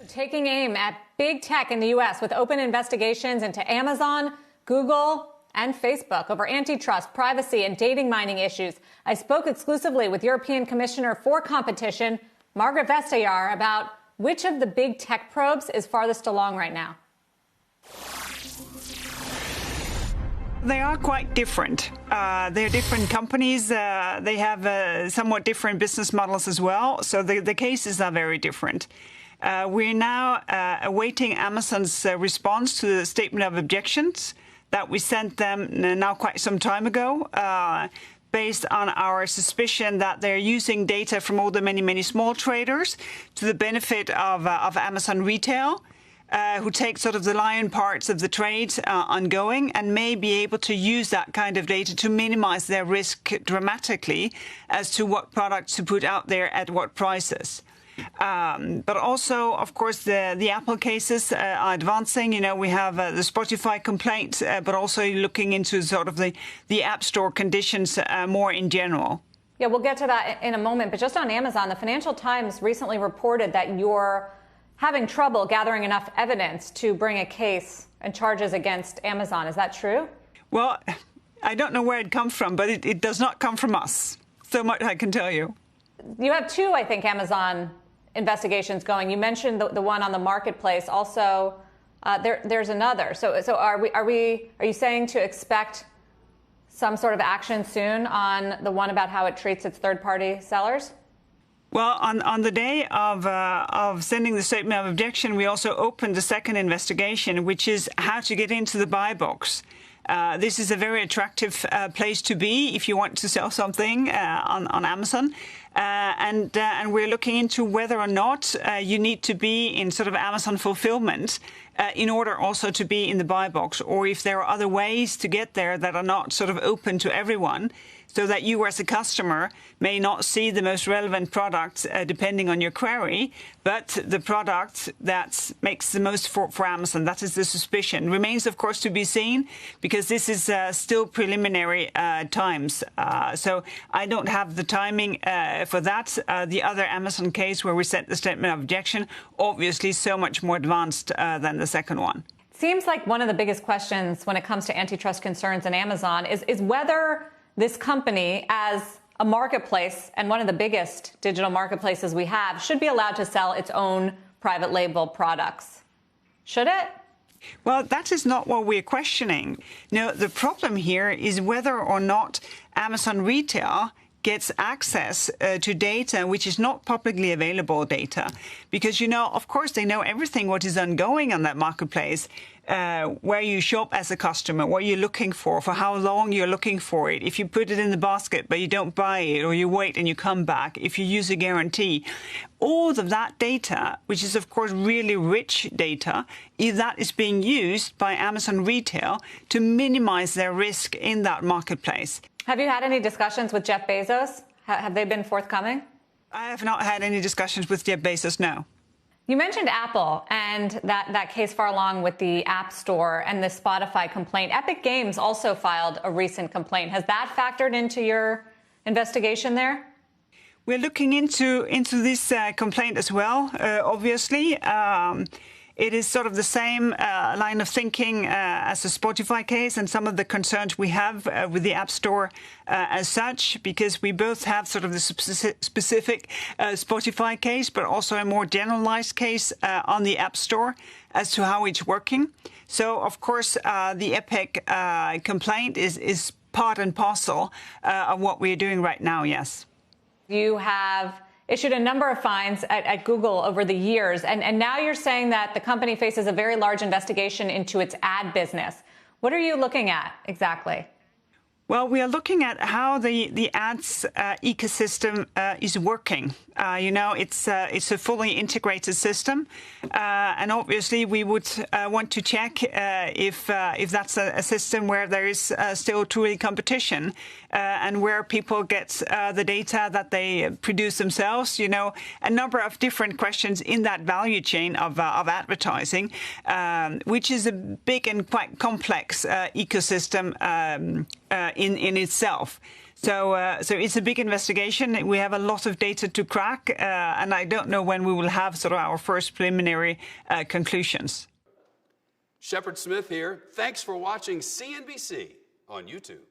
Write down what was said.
Taking aim at big tech in the U.S. with open investigations into Amazon, Google, and Facebook over antitrust, privacy, and dating mining issues. I spoke exclusively with European Commissioner for Competition, Margaret Vestager, about which of the big tech probes is farthest along right now. They are quite different. They're different companies. They have somewhat different business models as well. So the cases are very different. We're now awaiting Amazon's response to the statement of objections that we sent them now quite some time ago, based on our suspicion that they're using data from all the many small traders to the benefit of Amazon Retail, who take sort of the lion parts of the trade ongoing and may be able to use that kind of data to minimize their risk dramatically as to what products to put out there at what prices. But also, of course, the Apple cases are advancing. You know, we have the Spotify complaint, but also looking into sort of the App Store conditions more in general. Yeah, we'll get to that in a moment. But just on Amazon, the Financial Times recently reported that you're having trouble gathering enough evidence to bring a case and charges against Amazon. Is that true? Well, I don't know where it comes from, but it does not come from us. So much I can tell you. You have two, I think, Amazon investigations going. You mentioned the one on the marketplace. Also, there's another. So are you saying to expect some sort of action soon on the one about how it treats its third-party sellers? Well, on the day of sending the statement of objection, we also opened the second investigation, which is how to get into the buy box. This is a very attractive place to be if you want to sell something on Amazon. And we're looking into whether or not you need to be in sort of Amazon fulfillment in order also to be in the buy box, or if there are other ways to get there that are not sort of open to everyone, so that you as a customer may not see the most relevant product depending on your query, but the product that makes the most for Amazon. That is the suspicion. Remains, of course, to be seen, because this is still preliminary times. So I don't have the timing for that. The other Amazon case where we sent the statement of objection, obviously so much more advanced than the second one. Seems like one of the biggest questions when it comes to antitrust concerns in Amazon is whether this company, as a marketplace and one of the biggest digital marketplaces we have, should be allowed to sell its own private label products. Should it? Well, that is not what we're questioning. No, the problem here is whether or not Amazon Retail gets access to data which is not publicly available data. Because, you know, of course, they know everything what is ongoing on that marketplace, where you shop as a customer, what you're looking for how long you're looking for it, if you put it in the basket but you don't buy it, or you wait and you come back, if you use a guarantee. All of that data, which is, of course, really rich data, if that is being used by Amazon Retail to minimize their risk in that marketplace. Have you had any discussions with Jeff Bezos? Have they been forthcoming? I have not had any discussions with Jeff Bezos, no. You mentioned Apple and that case far along with the App Store and the Spotify complaint. Epic Games also filed a recent complaint. Has that factored into your investigation there? We're looking into this complaint as well, obviously. It is sort of the same line of thinking as the Spotify case and some of the concerns we have with the App Store as such, because we both have sort of the specific Spotify case, but also a more generalized case on the App Store as to how it's working. So, of course, the Epic complaint is part and parcel of what we're doing right now, yes. You have issued a number of fines at Google over the years, and now you're saying that the company faces a very large investigation into its ad business. What are you looking at exactly? Well, we are looking at how the ads ecosystem is working. You know, it's a fully integrated system, and obviously we would want to check if that's a system where there is still truly competition, and where people get the data that they produce themselves. You know, a number of different questions in that value chain of advertising, which is a big and quite complex ecosystem in itself. So it's a big investigation. We have a lot of data to crack, and I don't know when we will have sort of our first preliminary conclusions. Shepard Smith here. Thanks for watching CNBC on YouTube.